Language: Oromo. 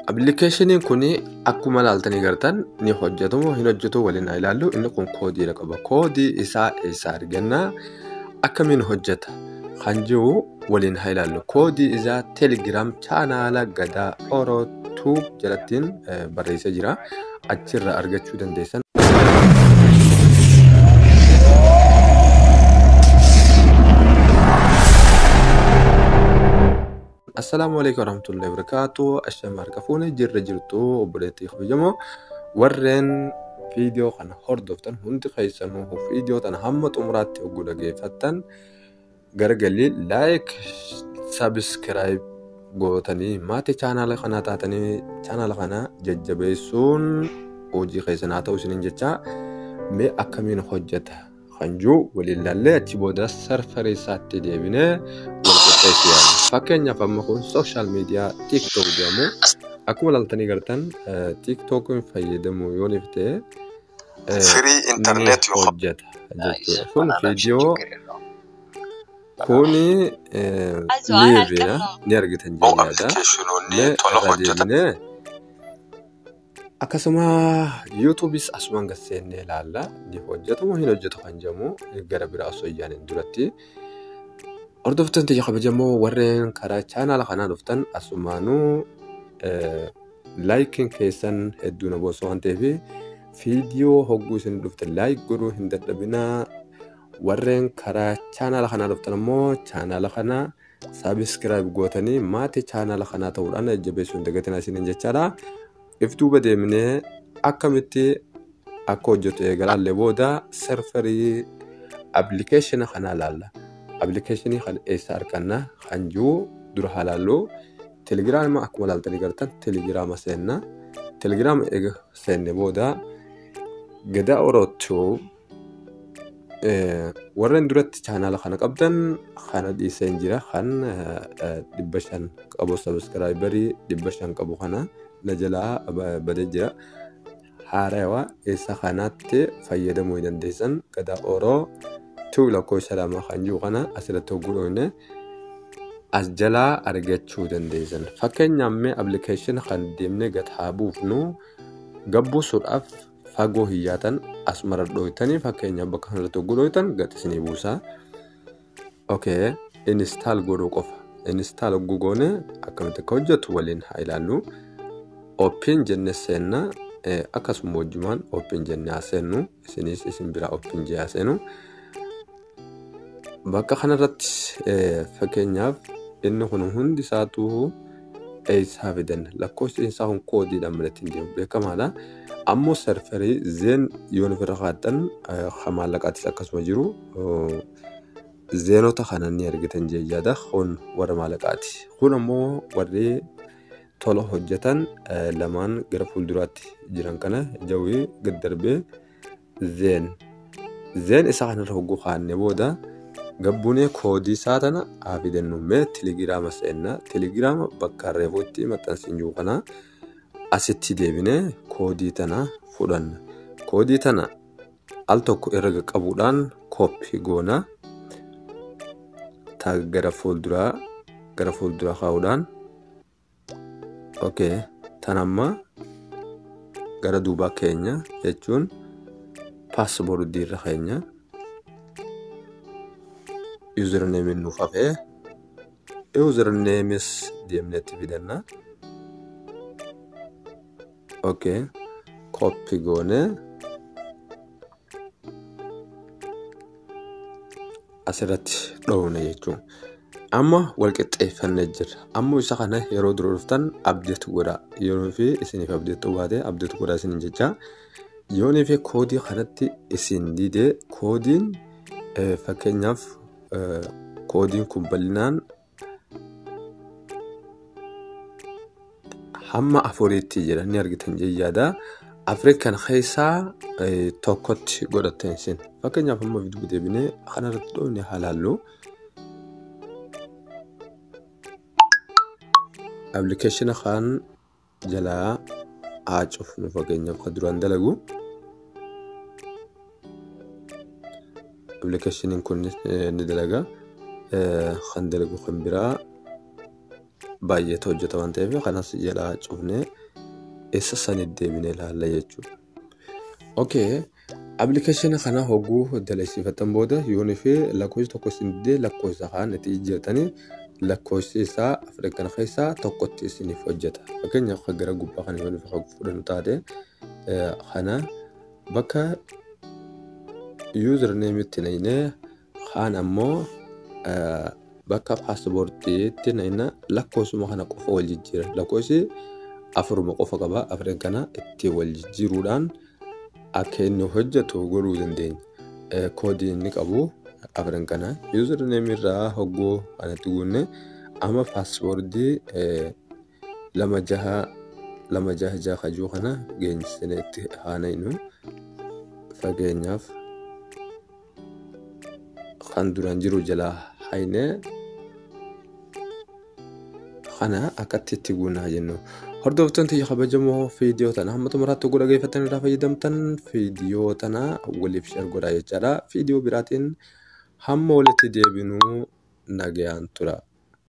Appilikeeshiniin kun akkuma ilaaltanii gartan ni hojjetamu hin hojjetu waliin haa ilaallu. Inni kun koodii qaba. Koodii isaa eessaa argannaa akkamiin hojjeta kan jiru waliin haa ilaallu. Koodii isaa Telegram chaanaala Gadaa Oromoo jalattiin barreessee jira. Achirraa argachuu dandeessan. Assalamu alaikum warahmatullahi wabarakatuh. Ashama harkafuuni jirra jirtu obboleettii kabajamoo warreen viidiyoo kana hordoftan hundi keessanuu viidiyoo tana hamma xumuraatti hogguu dhageeffattan gargalii like subscribe gootanii maatii chaanaala kanaa taatanii chaanaala kana jajjabeessuun hojii keessan haa ta'u isiniin jecha mee akkamiin hojjeta kan jiru waliin ilaallee achi booda sarfarii isaatti deebinee fakkeenyaaf amma kun social media TikTok jedhamu akkuma ilaaltanii gartan TikTokin fayyadamu yoo nifte free internet hojjeta jechuudha. Kun viidiyoo kuni liiviidha ni argitan jedhudha. Akkasuma YouTubeis asumaan gaseennee ilaalla ni hojjetamu hin hojjetu kan jedhamu gara biraa osoo iyyaanin duratti. Hordoftoonni tiyya kabajamoo warreen karaa chaanaala kanaa dhuftan asumaanuu laayikiin keessan hedduu na boosoo waan ta'eef viidiyoo hogguu isin dhuftan laayik godhuu hin dadhabinaa. Warreen karaa chaanaala kanaa dhuftan ammoo chaanaala kana sabiskiraayib gootanii maatii chaanaala kanaa ta'uudhaan jajjabeessuu hin dagatinaa isiniin jechaadha. If duuba deemnee akkamitti akka hojjetu eegalaallee booda serverii appilikeeshina kanaa ilaalla. Appilikeeshinii kan eessa arganna kan jiru dura halaallu telegiraama akkuma ilaaltanii gartan telegiraama seenna. Telegiraama eega seenne booda Gadaa Oromoo warreen duratti chaanaala kana qabdan kana dhiiseen jira kan 500 qabu subscriberii 500 qabu kana na jalaa badee jira. Haarawaa eessa kanaatti fayyadamuu hin dandeessan Gadaa Oromoo lakkoo salaamaa kan jiru kana asirratti hogguudhoone as jalaa argachuu dandeessan. Fakkeenyaaf mee appilikeeshina kan deemnee gad haa buufnu gabbuusuudhaaf fagoo hiyyaatan asumara dhooytanii fakkeenyaaf bakka kanarratti hogguudhooytan gad isinii buusa. Okay, install godhuu qofa. Install hogguu goone akkamitti akka hojjetu waliin haa ilaallu. Open jenne seenna akkasuma wajjumaan open jenne haa seennu isinis isin biraa open jee haa seennu. Bakka kanarratti fakkeenyaaf inni kun hundi isaatu eessaa fidan lakkoofsi isaa kun koodiidhaan malatti hin deemu beekamaadha. Ammoo serverii zeen yoo ofirra kaa'atan maallaqaatis akkasuma jiru zeenota kana ni argitan jechaadha. Kun warra maallaqaati. Kun ammoo warri tola hojjetan lamaan gara fuulduraatti jiran kana jawwii gad darbee zeen isa kanarra hogguu kaa'annee booda gabbuunee koodii isaa tana haa fidannu mee telegiraama seenna. Telegiraama bakka reefuutti maxxansiin jiru kana asitti deebinee koodii tana fudhanna. Koodii tana al tokko erga qabuudhaan koppii goona. Gara fuulduraa kaa'uudhaan okay tanamma gara duubaa keenya jechuun paaspoortii irra keenya. Username nuuf hafee usernames deemnetti fidanna. Okay, copy goone asirratti dhoofne jechuun amma walqixxeeffannee jirra. Ammoo isa kana yeroo dura dhuftan update godhaa. Yeroo fi isiniif update baate update godhaa isiniin jecha yoonii fi koodii kanatti isin didee koodiin fakkeenyaaf koodiin kun bal'inaan hamma 4tti jira ni argitan jechaadha. Afrikaan keessaa tokkotti godhateen isin fakkeenyaaf amma viidiyoo deebinee kanarratti dhoofne halaallu. Appilikeeshina kan jalaa haa cufnu fakkeenyaaf kan duraan dalagu. Appilikeeshiniin kun ni dalaga kan dalagu kan biraa baay'ee hojjeta waan ta'eef kanas jalaa cufnee eessa sanitti deebinee ilaalla jechuudha. Okay, appilikeeshina kana hogguu dalagsiifatan booda yoon fi lakkoofsi tokko isin didee lakkoofsa kaan itti jijjiirtanii lakkoofsi isaa Afrikaa kana keessaa tokkotti isiniif hojjeta. Fakkeenyaaf akka gara gubbaa kana yoon fudhannu taate kana bakka username itti naynee kaan ammoo bakka paaspoortiitti naynaa lakkoofsuma kana qofa wal jijjiira. Lakkoofsi afuruma qofa qaba. Afrikaa kana itti wal jijjiiruudhaan akka inni hojjetu godhuu dandeenya. Koodii inni qabu Afrikaa kana username irraa hogguu kanatti guunne amma paaspoortii 266 kajuu kana geenyisineetti haanaynu. Fakkeenyaaf kan duraan jiru jalaa haynee kana akkatti itti guunaa jennu. Hordoftoonni kabajamoo viidiyoo tana hamma xumuraatti godha geeffatanii irraa fayyadamtan viidiyoo tana waliif share godhaa jechaadha. Viidiyoo biraatiin hamma walitti deebinuu nagayaan tura.